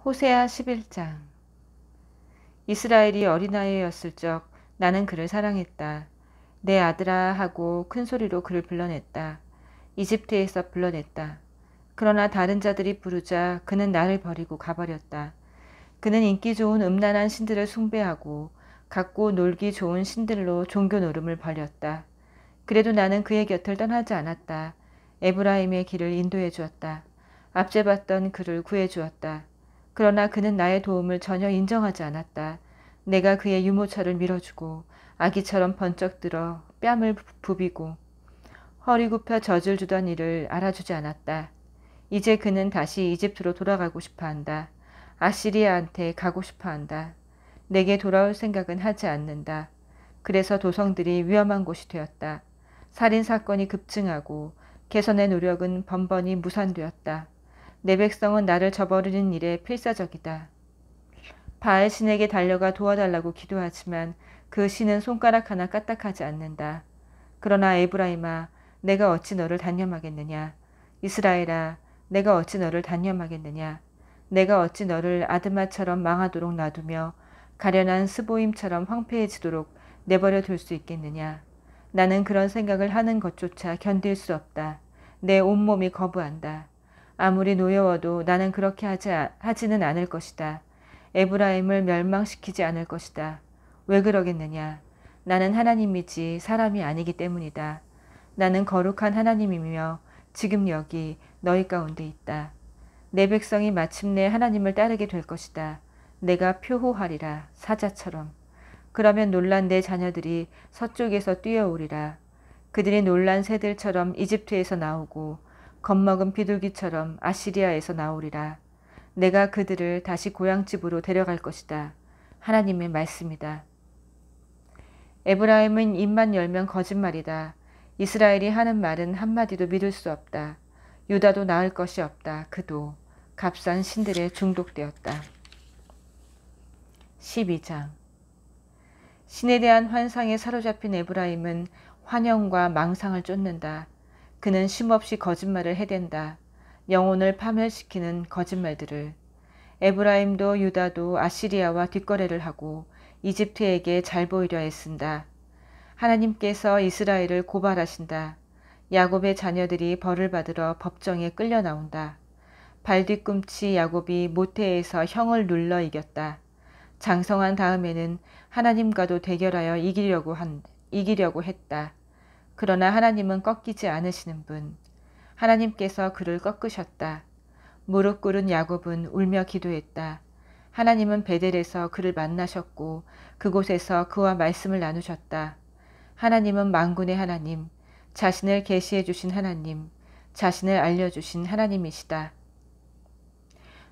호세아 11장. 이스라엘이 어린아이였을 적 나는 그를 사랑했다. 내 아들아 하고 큰 소리로 그를 불러냈다. 이집트에서 불러냈다. 그러나 다른 자들이 부르자 그는 나를 버리고 가버렸다. 그는 인기 좋은 음란한 신들을 숭배하고 갖고 놀기 좋은 신들로 종교 노름을 벌였다. 그래도 나는 그의 곁을 떠나지 않았다. 에브라임의 길을 인도해 주었다. 압제받던 그를 구해 주었다. 그러나 그는 나의 도움을 전혀 인정하지 않았다. 내가 그의 유모차를 밀어주고 아기처럼 번쩍 들어 뺨을 부비고 허리 굽혀 젖을 주던 일을 알아주지 않았다. 이제 그는 다시 이집트로 돌아가고 싶어한다. 아시리아한테 가고 싶어한다. 내게 돌아올 생각은 하지 않는다. 그래서 도성들이 위험한 곳이 되었다. 살인사건이 급증하고 개선의 노력은 번번이 무산되었다. 내 백성은 나를 저버리는 일에 필사적이다. 바알 신에게 달려가 도와달라고 기도하지만 그 신은 손가락 하나 까딱하지 않는다. 그러나 에브라임아, 내가 어찌 너를 단념하겠느냐. 이스라엘아, 내가 어찌 너를 단념하겠느냐. 내가 어찌 너를 아드마처럼 망하도록 놔두며 가련한 스보임처럼 황폐해지도록 내버려 둘 수 있겠느냐. 나는 그런 생각을 하는 것조차 견딜 수 없다. 내 온몸이 거부한다. 아무리 노여워도 나는 그렇게 하지는 않을 것이다. 에브라임을 멸망시키지 않을 것이다. 왜 그러겠느냐. 나는 하나님이지 사람이 아니기 때문이다. 나는 거룩한 하나님이며 지금 여기 너희 가운데 있다. 내 백성이 마침내 하나님을 따르게 될 것이다. 내가 표호하리라 사자처럼. 그러면 놀란 내 자녀들이 서쪽에서 뛰어오리라. 그들이 놀란 새들처럼 이집트에서 나오고 겁먹은 비둘기처럼 아시리아에서 나오리라. 내가 그들을 다시 고향집으로 데려갈 것이다. 하나님의 말씀이다. 에브라임은 입만 열면 거짓말이다. 이스라엘이 하는 말은 한마디도 믿을 수 없다. 유다도 나을 것이 없다. 그도 값싼 신들에 중독되었다. 12장. 신에 대한 환상에 사로잡힌 에브라임은 환영과 망상을 쫓는다. 그는 쉼없이 거짓말을 해댄다. 영혼을 파멸시키는 거짓말들을. 에브라임도 유다도 아시리아와 뒷거래를 하고 이집트에게 잘 보이려 애쓴다. 하나님께서 이스라엘을 고발하신다. 야곱의 자녀들이 벌을 받으러 법정에 끌려 나온다. 발뒤꿈치 야곱이 모태에서 형을 눌러 이겼다. 장성한 다음에는 하나님과도 대결하여 이기려고 했다. 그러나 하나님은 꺾이지 않으시는 분. 하나님께서 그를 꺾으셨다. 무릎 꿇은 야곱은 울며 기도했다. 하나님은 베델에서 그를 만나셨고 그곳에서 그와 말씀을 나누셨다. 하나님은 만군의 하나님, 자신을 계시해 주신 하나님, 자신을 알려주신 하나님이시다.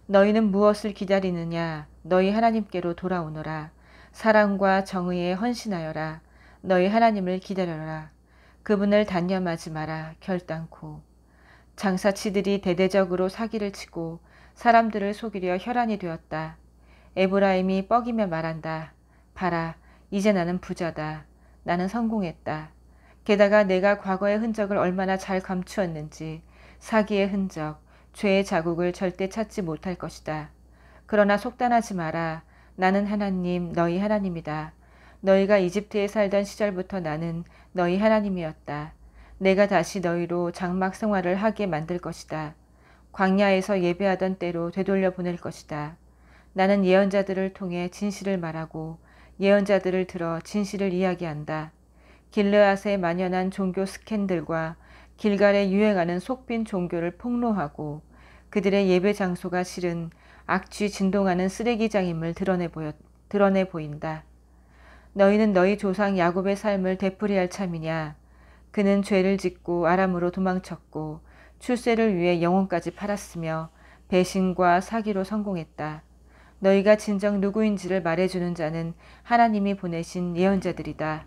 너희는 무엇을 기다리느냐. 너희 하나님께로 돌아오너라. 사랑과 정의에 헌신하여라. 너희 하나님을 기다려라. 그분을 단념하지 마라. 결단코. 장사치들이 대대적으로 사기를 치고 사람들을 속이려 혈안이 되었다. 에브라임이 뻐기며 말한다. 봐라, 이제 나는 부자다. 나는 성공했다. 게다가 내가 과거의 흔적을 얼마나 잘 감추었는지 사기의 흔적, 죄의 자국을 절대 찾지 못할 것이다. 그러나 속단하지 마라. 나는 하나님, 너희 하나님이다. 너희가 이집트에 살던 시절부터 나는 너희 하나님이었다. 내가 다시 너희로 장막 생활을 하게 만들 것이다. 광야에서 예배하던 때로 되돌려 보낼 것이다. 나는 예언자들을 통해 진실을 말하고 예언자들을 들어 진실을 이야기한다. 길르앗에 만연한 종교 스캔들과 길갈에 유행하는 속빈 종교를 폭로하고 그들의 예배 장소가 실은 악취 진동하는 쓰레기장임을 드러내 보인다. 너희는 너희 조상 야곱의 삶을 되풀이할 참이냐. 그는 죄를 짓고 아람으로 도망쳤고 출세를 위해 영혼까지 팔았으며 배신과 사기로 성공했다. 너희가 진정 누구인지를 말해주는 자는 하나님이 보내신 예언자들이다.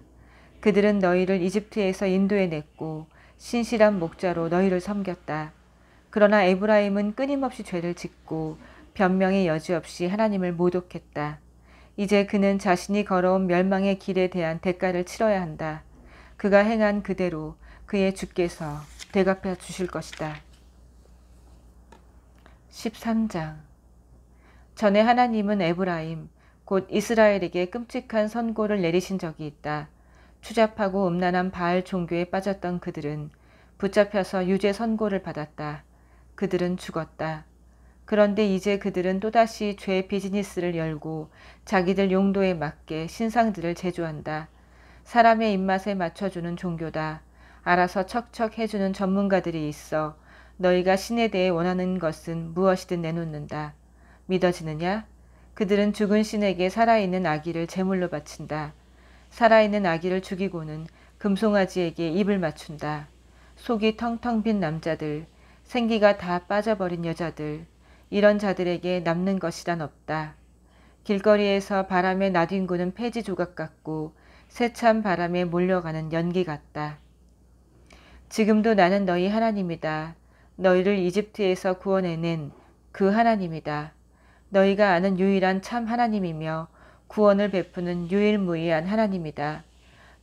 그들은 너희를 이집트에서 인도해냈고 신실한 목자로 너희를 섬겼다. 그러나 에브라임은 끊임없이 죄를 짓고 변명의 여지 없이 하나님을 모독했다. 이제 그는 자신이 걸어온 멸망의 길에 대한 대가를 치러야 한다. 그가 행한 그대로 그의 주께서 대갚아 주실 것이다. 13장. 전에 하나님은 에브라임, 곧 이스라엘에게 끔찍한 선고를 내리신 적이 있다. 추잡하고 음란한 바알 종교에 빠졌던 그들은 붙잡혀서 유죄 선고를 받았다. 그들은 죽었다. 그런데 이제 그들은 또다시 죄 비즈니스를 열고 자기들 용도에 맞게 신상들을 제조한다. 사람의 입맛에 맞춰주는 종교다. 알아서 척척 해주는 전문가들이 있어 너희가 신에 대해 원하는 것은 무엇이든 내놓는다. 믿어지느냐? 그들은 죽은 신에게 살아있는 아기를 제물로 바친다. 살아있는 아기를 죽이고는 금송아지에게 입을 맞춘다. 속이 텅텅 빈 남자들, 생기가 다 빠져버린 여자들, 이런 자들에게 남는 것이란 없다. 길거리에서 바람에 나뒹구는 폐지 조각 같고 세찬 바람에 몰려가는 연기 같다. 지금도 나는 너희 하나님이다. 너희를 이집트에서 구원해낸 그 하나님이다. 너희가 아는 유일한 참 하나님이며 구원을 베푸는 유일무이한 하나님이다.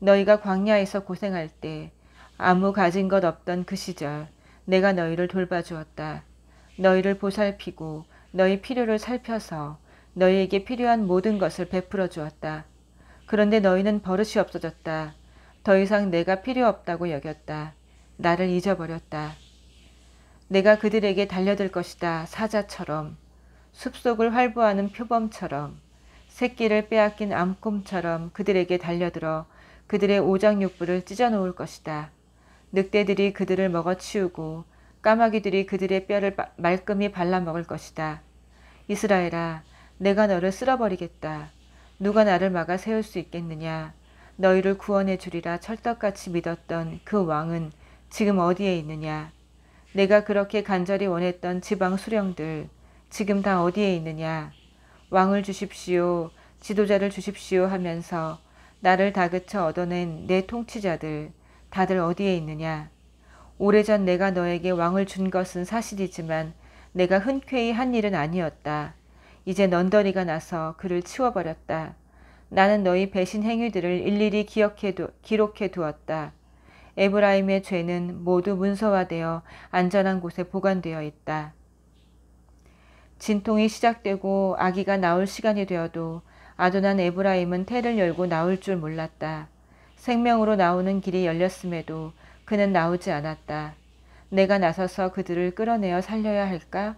너희가 광야에서 고생할 때 아무 가진 것 없던 그 시절 내가 너희를 돌봐주었다. 너희를 보살피고 너희 필요를 살펴서 너희에게 필요한 모든 것을 베풀어 주었다. 그런데 너희는 버릇이 없어졌다. 더 이상 내가 필요 없다고 여겼다. 나를 잊어버렸다. 내가 그들에게 달려들 것이다. 사자처럼. 숲속을 활보하는 표범처럼. 새끼를 빼앗긴 암곰처럼 그들에게 달려들어 그들의 오장육부를 찢어놓을 것이다. 늑대들이 그들을 먹어치우고 까마귀들이 그들의 뼈를 말끔히 발라먹을 것이다. 이스라엘아, 내가 너를 쓸어버리겠다. 누가 나를 막아 세울 수 있겠느냐. 너희를 구원해 주리라 철떡같이 믿었던 그 왕은 지금 어디에 있느냐. 내가 그렇게 간절히 원했던 지방 수령들 지금 다 어디에 있느냐. 왕을 주십시오, 지도자를 주십시오 하면서 나를 다그쳐 얻어낸 내 통치자들 다들 어디에 있느냐. 오래전 내가 너에게 왕을 준 것은 사실이지만 내가 흔쾌히 한 일은 아니었다. 이제 넌더리가 나서 그를 치워버렸다. 나는 너희 배신 행위들을 일일이 기록해 두었다. 에브라임의 죄는 모두 문서화되어 안전한 곳에 보관되어 있다. 진통이 시작되고 아기가 나올 시간이 되어도 아둔한 에브라임은 태를 열고 나올 줄 몰랐다. 생명으로 나오는 길이 열렸음에도 그는 나오지 않았다. 내가 나서서 그들을 끌어내어 살려야 할까?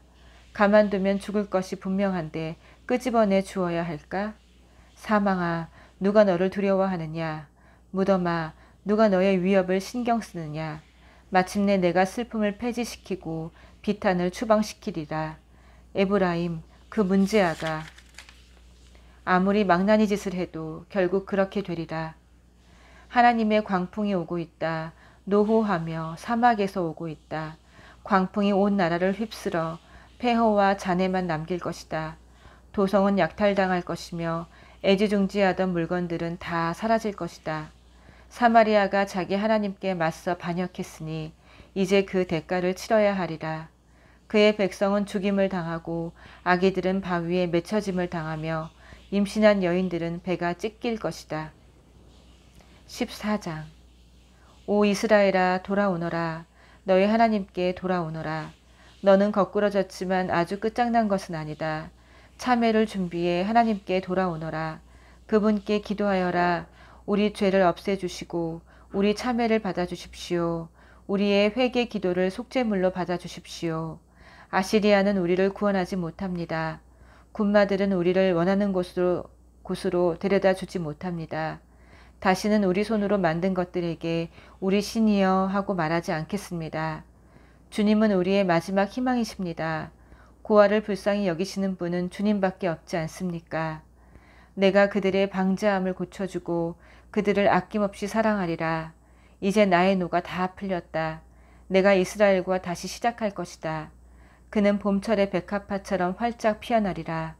가만두면 죽을 것이 분명한데 끄집어내 주어야 할까? 사망아, 누가 너를 두려워하느냐? 무덤아, 누가 너의 위협을 신경 쓰느냐? 마침내 내가 슬픔을 폐지시키고 비탄을 추방시키리라. 에브라임, 그 문제아가 아무리 망나니 짓을 해도 결국 그렇게 되리라. 하나님의 광풍이 오고 있다. 노호하며 사막에서 오고 있다. 광풍이 온 나라를 휩쓸어 폐허와 잔해만 남길 것이다. 도성은 약탈당할 것이며 애지중지하던 물건들은 다 사라질 것이다. 사마리아가 자기 하나님께 맞서 반역했으니 이제 그 대가를 치러야 하리라. 그의 백성은 죽임을 당하고 아기들은 바위에 맺혀짐을 당하며 임신한 여인들은 배가 찢길 것이다. 14장. 오 이스라엘아, 돌아오너라. 너희 하나님께 돌아오너라. 너는 거꾸러졌지만 아주 끝장난 것은 아니다. 참회를 준비해 하나님께 돌아오너라. 그분께 기도하여라. 우리 죄를 없애주시고 우리 참회를 받아주십시오. 우리의 회개 기도를 속죄물로 받아주십시오. 아시리아는 우리를 구원하지 못합니다. 군마들은 우리를 원하는 곳으로 데려다 주지 못합니다. 다시는 우리 손으로 만든 것들에게 우리 신이여 하고 말하지 않겠습니다. 주님은 우리의 마지막 희망이십니다. 고아를 불쌍히 여기시는 분은 주님밖에 없지 않습니까? 내가 그들의 방자함을 고쳐주고 그들을 아낌없이 사랑하리라. 이제 나의 노가 다 풀렸다. 내가 이스라엘과 다시 시작할 것이다. 그는 봄철의 백합화처럼 활짝 피어나리라.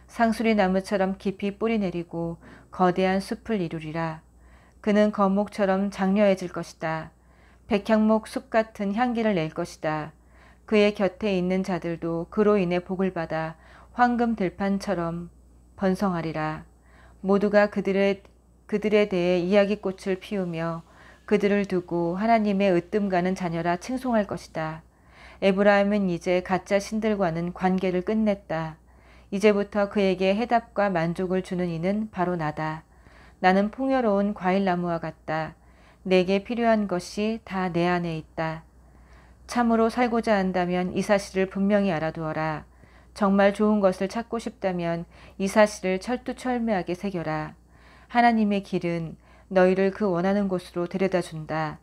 상수리 나무처럼 깊이 뿌리 내리고 거대한 숲을 이루리라. 그는 거목처럼 장려해질 것이다. 백향목 숲 같은 향기를 낼 것이다. 그의 곁에 있는 자들도 그로 인해 복을 받아 황금 들판처럼 번성하리라. 모두가 그들에 대해 이야기꽃을 피우며 그들을 두고 하나님의 으뜸 가는 자녀라 칭송할 것이다. 에브라임은 이제 가짜 신들과는 관계를 끝냈다. 이제부터 그에게 해답과 만족을 주는 이는 바로 나다. 나는 풍요로운 과일나무와 같다. 내게 필요한 것이 다 내 안에 있다. 참으로 살고자 한다면 이 사실을 분명히 알아두어라. 정말 좋은 것을 찾고 싶다면 이 사실을 철두철미하게 새겨라. 하나님의 길은 너희를 그 원하는 곳으로 데려다 준다.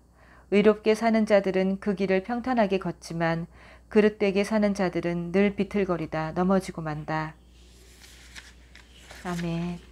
의롭게 사는 자들은 그 길을 평탄하게 걷지만 그릇되게 사는 자들은 늘 비틀거리다 넘어지고 만다. 아멘.